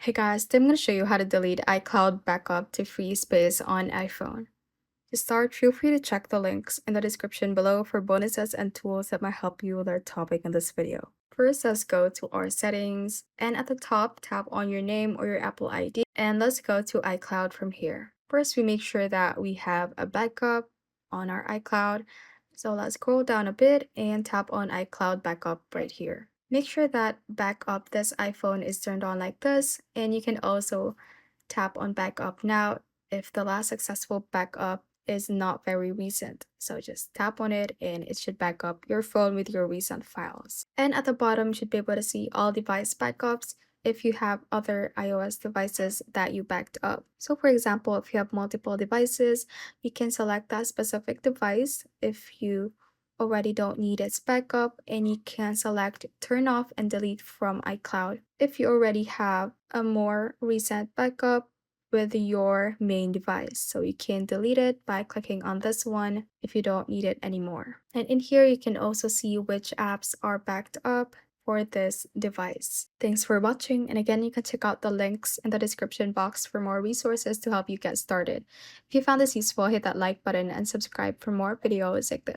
Hey guys, today I'm going to show you how to delete iCloud backup to free space on iPhone. To start, feel free to check the links in the description below for bonuses and tools that might help you with our topic in this video. First, let's go to our settings, and at the top, tap on your name or your Apple ID, and let's go to iCloud from here. First, we make sure that we have a backup on our iCloud. So let's scroll down a bit and tap on iCloud backup right here. Make sure that backup this iPhone is turned on like this, and you can also tap on backup now if the last successful backup is not very recent. So just tap on it and it should back up your phone with your recent files. And at the bottom, you should be able to see all device backups if you have other iOS devices that you backed up. So for example, if you have multiple devices, you can select that specific device if you already don't need its backup, and you can select turn off and delete from iCloud if you already have a more recent backup with your main device. So you can delete it by clicking on this one if you don't need it anymore. And in here, you can also see which apps are backed up for this device. Thanks for watching, and again, you can check out the links in the description box for more resources to help you get started. If you found this useful, hit that like button and subscribe for more videos like this.